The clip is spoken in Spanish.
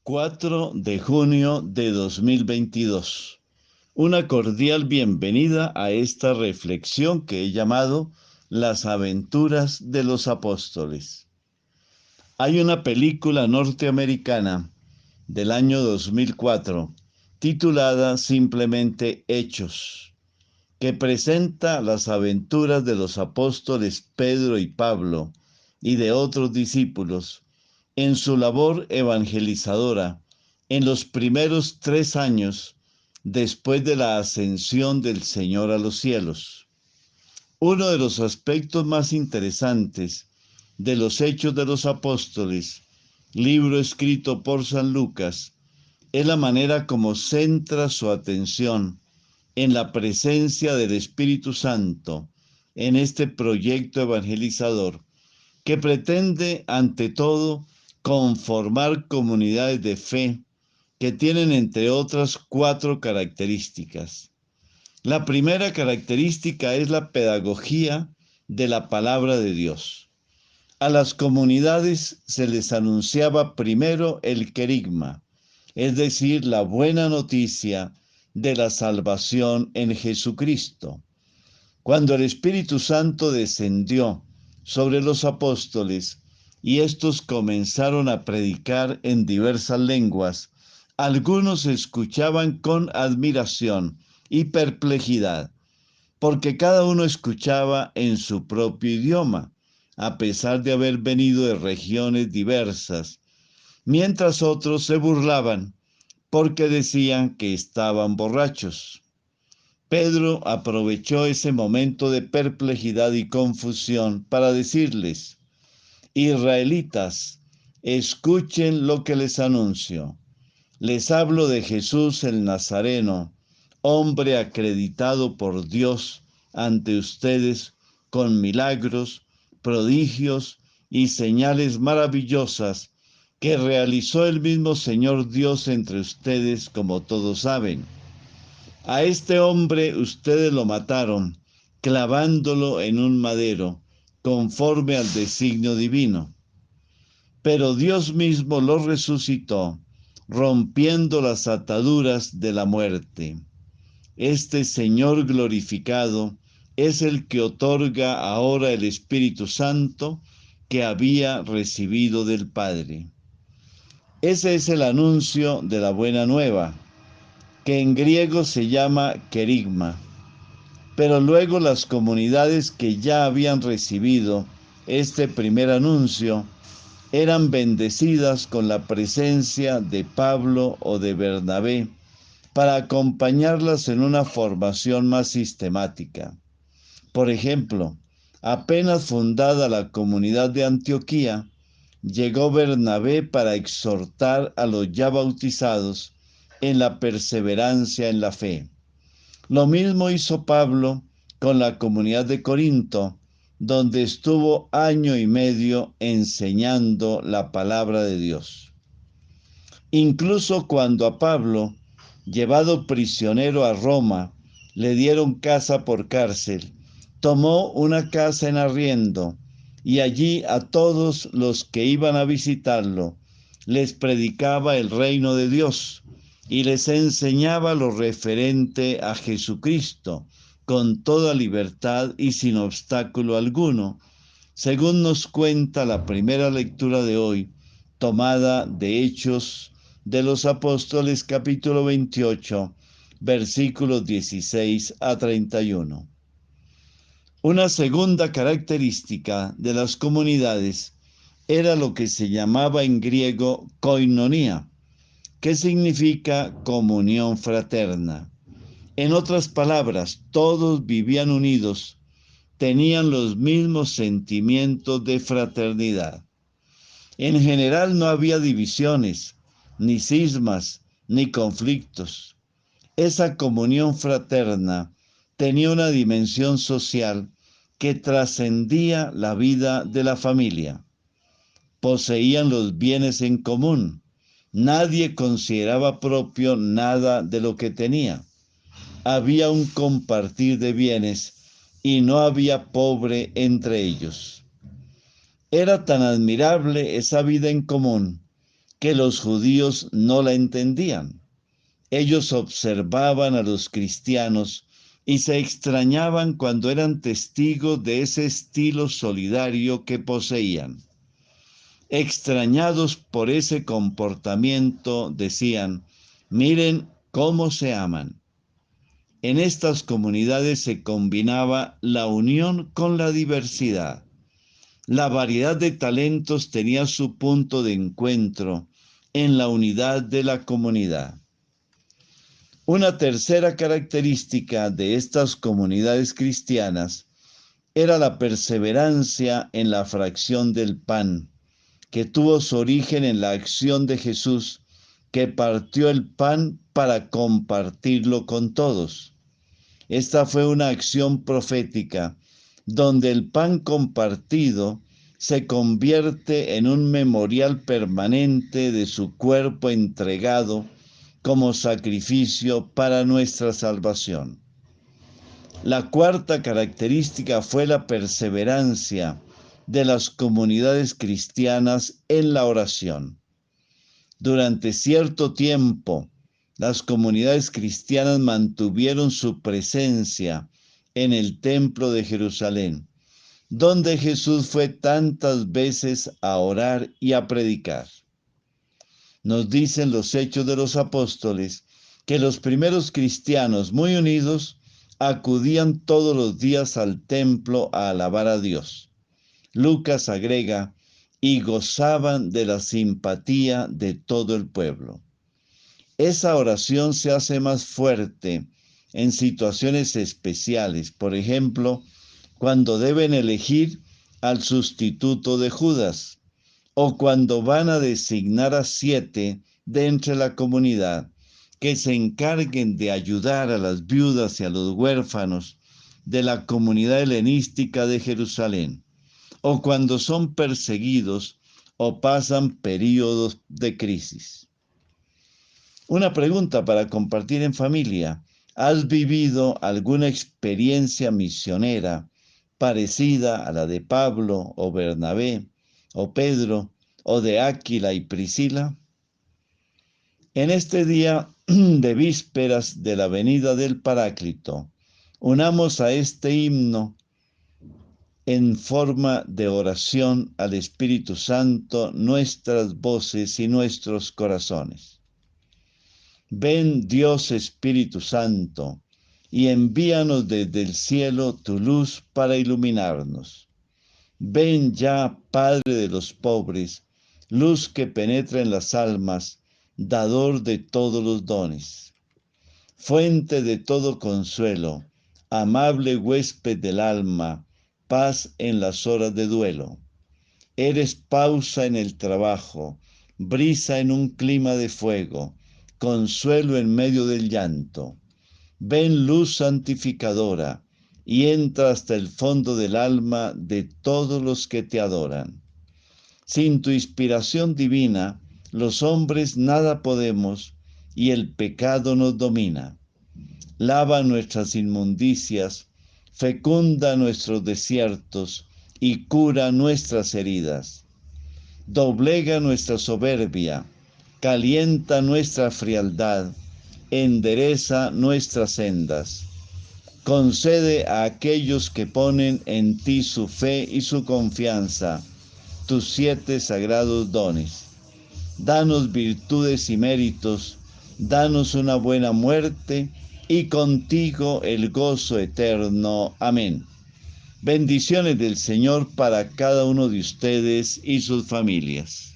4 de junio de 2022. Una cordial bienvenida a esta reflexión que he llamado Las aventuras de los apóstoles. Hay una película norteamericana del año 2004 titulada simplemente Hechos, que presenta las aventuras de los apóstoles Pedro y Pablo y de otros discípulos en su labor evangelizadora en los primeros 3 años después de la ascensión del Señor a los cielos. Uno de los aspectos más interesantes de los Hechos de los Apóstoles, libro escrito por San Lucas, es la manera como centra su atención en la presencia del Espíritu Santo en este proyecto evangelizador que pretende, ante todo, conformar comunidades de fe que tienen, entre otras, 4 características. La primera característica es la pedagogía de la palabra de Dios. A las comunidades se les anunciaba primero el querigma, es decir, la buena noticia de la salvación en Jesucristo. Cuando el Espíritu Santo descendió sobre los apóstoles y estos comenzaron a predicar en diversas lenguas, algunos escuchaban con admiración y perplejidad, porque cada uno escuchaba en su propio idioma, a pesar de haber venido de regiones diversas, mientras otros se burlaban porque decían que estaban borrachos. Pedro aprovechó ese momento de perplejidad y confusión para decirles: Israelitas, escuchen lo que les anuncio. Les hablo de Jesús el Nazareno, hombre acreditado por Dios ante ustedes con milagros, prodigios y señales maravillosas que realizó el mismo Señor Dios entre ustedes, como todos saben. A este hombre ustedes lo mataron, clavándolo en un madero, conforme al designio divino. Pero Dios mismo lo resucitó, rompiendo las ataduras de la muerte. Este Señor glorificado es el que otorga ahora el Espíritu Santo que había recibido del Padre. Ese es el anuncio de la buena nueva, que en griego se llama querigma. Pero luego las comunidades que ya habían recibido este primer anuncio eran bendecidas con la presencia de Pablo o de Bernabé para acompañarlas en una formación más sistemática. Por ejemplo, apenas fundada la comunidad de Antioquía, llegó Bernabé para exhortar a los ya bautizados en la perseverancia en la fe. Lo mismo hizo Pablo con la comunidad de Corinto, donde estuvo 1 año y medio enseñando la palabra de Dios. Incluso cuando a Pablo, llevado prisionero a Roma, le dieron casa por cárcel, tomó una casa en arriendo y allí a todos los que iban a visitarlo les predicaba el reino de Dios y les enseñaba lo referente a Jesucristo con toda libertad y sin obstáculo alguno, según nos cuenta la primera lectura de hoy, tomada de Hechos de los Apóstoles capítulo 28, versículos 16 a 31. Una segunda característica de las comunidades era lo que se llamaba en griego koinonía, que significa comunión fraterna. En otras palabras, todos vivían unidos, tenían los mismos sentimientos de fraternidad. En general no había divisiones, ni cismas, ni conflictos. Esa comunión fraterna tenía una dimensión social que trascendía la vida de la familia. Poseían los bienes en común. Nadie consideraba propio nada de lo que tenía. Había un compartir de bienes y no había pobre entre ellos. Era tan admirable esa vida en común que los judíos no la entendían. Ellos observaban a los cristianos y se extrañaban cuando eran testigos de ese estilo solidario que poseían. Extrañados por ese comportamiento, decían: miren cómo se aman. En estas comunidades se combinaba la unión con la diversidad. La variedad de talentos tenía su punto de encuentro en la unidad de la comunidad. Una tercera característica de estas comunidades cristianas era la perseverancia en la fracción del pan, que tuvo su origen en la acción de Jesús, que partió el pan para compartirlo con todos. Esta fue una acción profética, donde el pan compartido se convierte en un memorial permanente de su cuerpo entregado como sacrificio para nuestra salvación. La cuarta característica fue la perseverancia de las comunidades cristianas en la oración. Durante cierto tiempo, las comunidades cristianas mantuvieron su presencia en el templo de Jerusalén, donde Jesús fue tantas veces a orar y a predicar. Nos dicen los Hechos de los Apóstoles que los primeros cristianos, muy unidos, acudían todos los días al templo a alabar a Dios. Lucas agrega: y gozaban de la simpatía de todo el pueblo. Esa oración se hace más fuerte en situaciones especiales, por ejemplo, cuando deben elegir al sustituto de Judas, o cuando van a designar a 7 de entre la comunidad que se encarguen de ayudar a las viudas y a los huérfanos de la comunidad helenística de Jerusalén, o cuando son perseguidos o pasan períodos de crisis. Una pregunta para compartir en familia: ¿has vivido alguna experiencia misionera parecida a la de Pablo o Bernabé o Pedro o de Áquila y Priscila? En este día de vísperas de la venida del Paráclito, unamos a este himno en forma de oración al Espíritu Santo nuestras voces y nuestros corazones. Ven, Dios Espíritu Santo, y envíanos desde el cielo tu luz para iluminarnos. Ven ya, Padre de los pobres, luz que penetra en las almas, dador de todos los dones. Fuente de todo consuelo, amable huésped del alma, paz en las horas de duelo. Eres pausa en el trabajo, brisa en un clima de fuego, consuelo en medio del llanto. Ven, luz santificadora, y entra hasta el fondo del alma de todos los que te adoran. Sin tu inspiración divina, los hombres nada podemos, y el pecado nos domina. Lava nuestras inmundicias, fecunda nuestros desiertos, y cura nuestras heridas. Doblega nuestra soberbia, calienta nuestra frialdad, endereza nuestras sendas. Concede a aquellos que ponen en ti su fe y su confianza tus 7 sagrados dones. Danos virtudes y méritos, danos una buena muerte y contigo el gozo eterno. Amén. Bendiciones del Señor para cada uno de ustedes y sus familias.